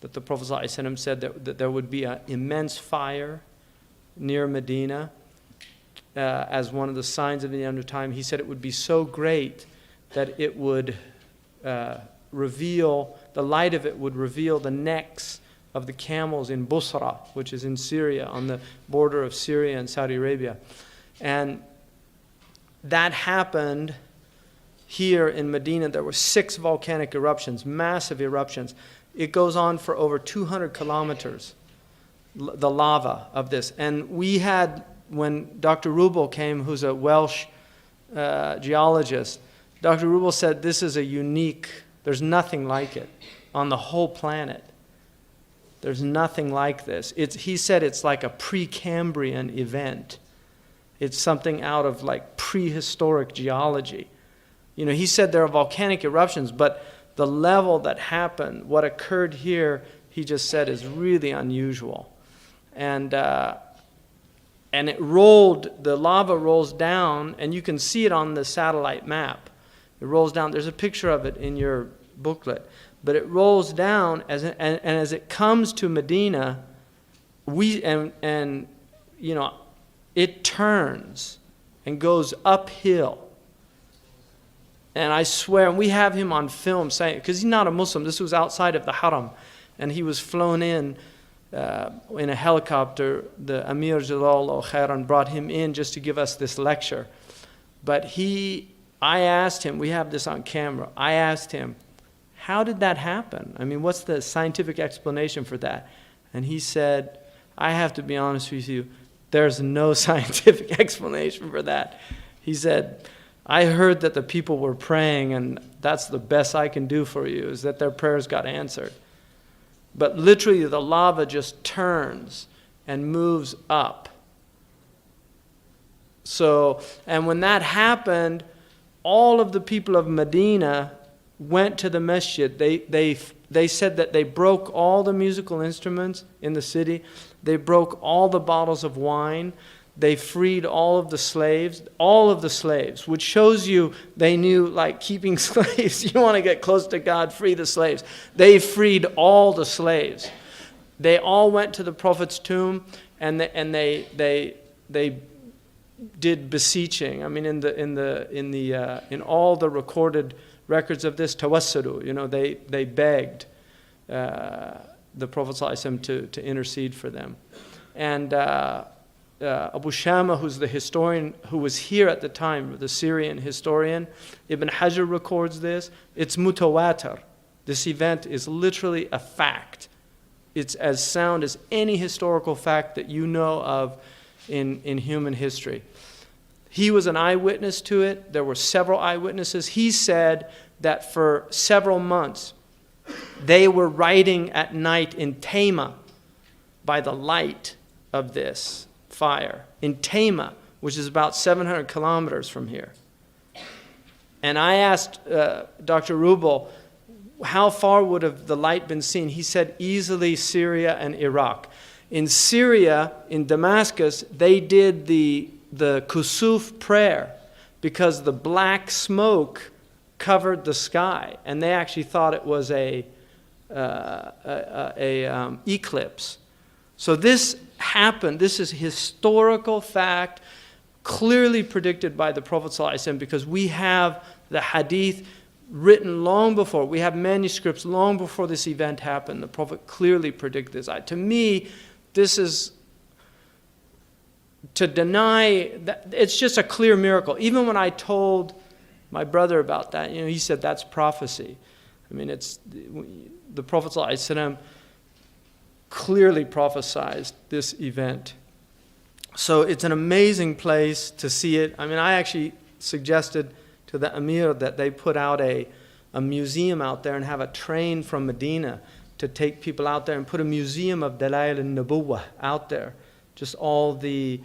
that the Prophet ﷺ said that there would be an immense fire near Medina as one of the signs of the end of time. He said it would be so great that it would reveal, the light of it would reveal the necks of the camels in Busra, which is in Syria, on the border of Syria and Saudi Arabia. And that happened here in Medina. There were 6 volcanic eruptions, massive eruptions. It goes on for over 200 kilometers, the lava of this. And we had, when Dr. Rubel came, who's a Welsh geologist, Dr. Rubel said this is a unique, there's nothing like it on the whole planet. There's nothing like this. He said it's like a Precambrian event. It's something out of like prehistoric geology. You know, he said there are volcanic eruptions, but the level that happened, what occurred here, he just said is really unusual. And it rolled, the lava rolls down, and you can see it on the satellite map. It rolls down. There's a picture of it in your booklet. But it rolls down, and as it comes to Medina, it turns and goes uphill. And I swear, and we have him on film saying, because he's not a Muslim, this was outside of the Haram, and he was flown in a helicopter. The Amir Jalal Khairan brought him in just to give us this lecture. But I asked him, we have this on camera, I asked him, how did that happen? I mean, what's the scientific explanation for that? And he said, I have to be honest with you, there's no scientific explanation for that. He said, I heard that the people were praying, and that's the best I can do for you, is that their prayers got answered. But literally the lava just turns and moves up. So, and when that happened, all of the people of Medina went to the masjid. They said that they broke all the musical instruments in the city. They broke all the bottles of wine. They freed all of the slaves, which shows you they knew, like, keeping slaves. You want to get close to God, free the slaves. They freed all the slaves. They all went to the Prophet's tomb, and they did beseeching. I mean, in all the recorded records of this, tawassulu, you know, they begged the Prophet ﷺ to intercede for them. And Abu Shama, who's the historian who was here at the time, the Syrian historian, Ibn Hajar records this. It's mutawatir. This event is literally a fact. It's as sound as any historical fact that you know of in human history. He was an eyewitness to it. There were several eyewitnesses. He said that for several months, they were riding at night in Tayma by the light of this fire. In Tayma, which is about 700 kilometers from here. And I asked Dr. Rubel, how far would have the light been seen? He said easily Syria and Iraq. In Syria, in Damascus, they did the kusuf prayer because the black smoke covered the sky, and they actually thought it was a eclipse. So this happened. This is historical fact, clearly predicted by the Prophet ﷺ, because we have the hadith written long before. We have manuscripts long before this event happened. The Prophet clearly predicted this. To me, this is to deny that it's just a clear miracle. Even when I told my brother about that, he said that's prophecy. I mean, it's the Prophet ﷺ clearly prophesied this event. So it's an amazing place to see it. I mean, I actually suggested to the Amir that they put out a museum out there and have a train from Medina to take people out there and put a museum of Dalail al-Nubuwwah out there. Just all the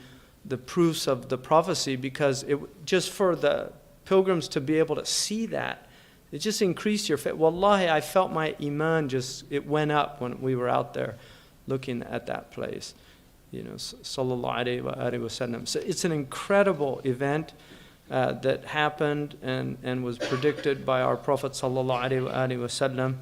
proofs of the prophecy, because just for the pilgrims to be able to see that, it just increased your faith. Wallahi, I felt my iman it went up when we were out there looking at that place. Sallallahu alayhi wa sallam. So it's an incredible event that happened and was predicted by our Prophet sallallahu alayhi wa sallam.